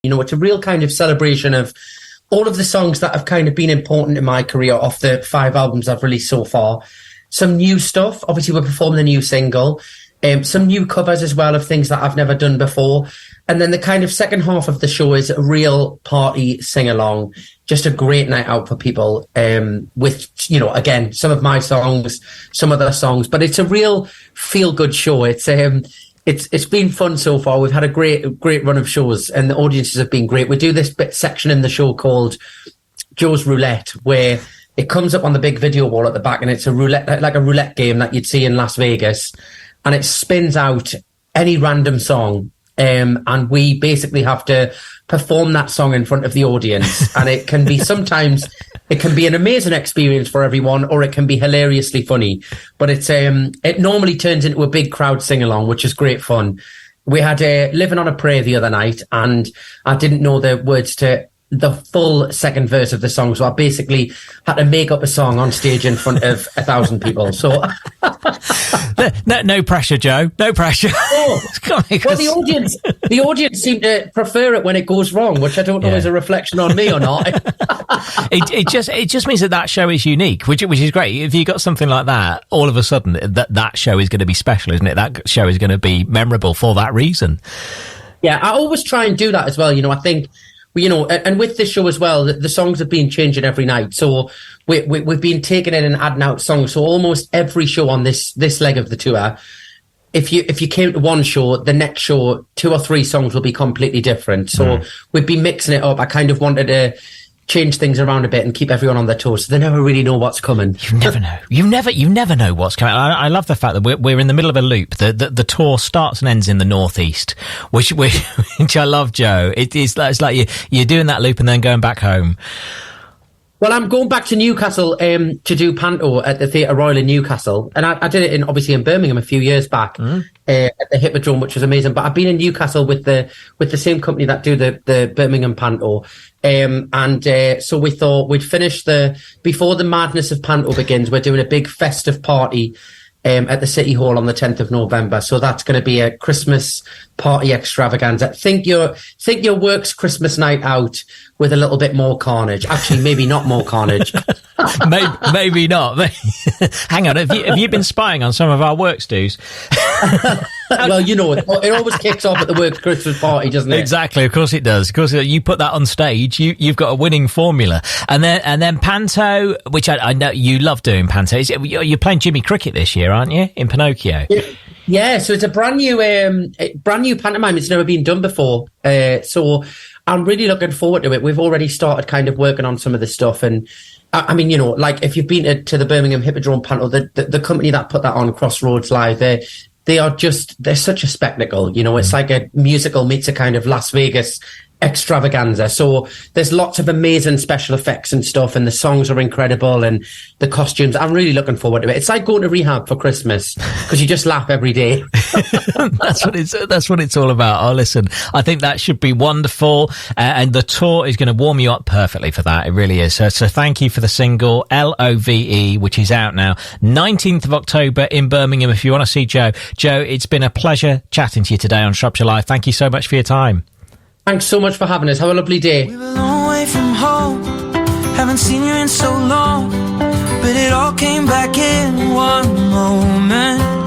You know, it's a real kind of celebration of all of the songs that have kind of been important in my career off the 5 albums I've released so far. Some new stuff. Obviously, we're performing the new single. Some new covers as well of things that I've never done before. And then the kind of second half of the show is a real party sing-along. Just a great night out for people with, you know, again, some of my songs, some other songs. But it's a real feel-good show. It's been fun so far. We've had a great run of shows and the audiences have been great. We do this section in the show called Joe's Roulette, where it comes up on the big video wall at the back and it's a roulette, like a roulette game that you'd see in Las Vegas. And it spins out any random song. And we basically have to perform that song in front of the audience. And it can be sometimes, it can be an amazing experience for everyone, or it can be hilariously funny. But it normally turns into a big crowd sing-along, which is great fun. We had Living on a Prayer the other night, and I didn't know the words to the full second verse of the song, so I basically had to make up a song on stage in front of 1,000 people. So no pressure, Joe. No pressure. Oh. Well, the audience seem to prefer it when it goes wrong, which I don't know is a reflection on me or not. It just means that show is unique, which is great. If you got something like that, all of a sudden that show is going to be special, isn't it? That show is going to be memorable for that reason. Yeah, I always try and do that as well. You know, I think, you know, and with this show as well, the songs have been changing every night. So we've been taking in and adding out songs. So almost every show on this leg of the tour, if you came to one show, the next show, 2 or 3 songs will be completely different. So we've been mixing it up. I kind of wanted to change things around a bit and keep everyone on their toes, so they never really know what's coming. You never know. You never know what's coming. I love the fact that we're in the middle of a loop. The tour starts and ends in the northeast, which I love, Joe. It's like you're doing that loop and then going back home. Well, I'm going back to Newcastle to do Panto at the Theatre Royal in Newcastle. And I did it obviously in Birmingham a few years back at the Hippodrome, which was amazing. But I've been in Newcastle with the same company that do the Birmingham Panto. So we thought we'd finish before the madness of Panto begins, we're doing a big festive party at the City Hall on the 10th of November. So that's going to be a Christmas party extravaganza. Think your work's Christmas night out with a little bit more carnage. Actually, maybe not more carnage. maybe not. Hang on, have you been spying on some of our work stews? Well, you know, it always kicks off at the work Christmas party, doesn't it? Exactly, of course it does. Of course, you put that on stage, you've got a winning formula. And then Panto, which I know you love doing Panto. You're playing Jimmy Cricket this year, aren't you, in Pinocchio? Yeah, so it's a brand new pantomime. It's never been done before. So I'm really looking forward to it. We've already started kind of working on some of the stuff. And I mean, you know, like if you've been to the Birmingham Hippodrome Panto, the company that put that on, Crossroads Live, they're such a spectacle. You know, it's like a musical meets a kind of Las Vegas extravaganza. So there's lots of amazing special effects and stuff, and the songs are incredible, and the costumes. I'm really looking forward to it. It's like going to rehab for Christmas because you just laugh every day. That's what it's all about. Oh, listen, I think that should be wonderful, and the tour is going to warm you up perfectly for that. It really is. So thank you for the single LOVE, which is out now, 19th of October in Birmingham. If you want to see Joe, it's been a pleasure chatting to you today on Shropshire Live. Thank you so much for your time. Thanks so much for having us. Have a lovely day. We were a long way from home, haven't seen you in so long, but it all came back in one moment.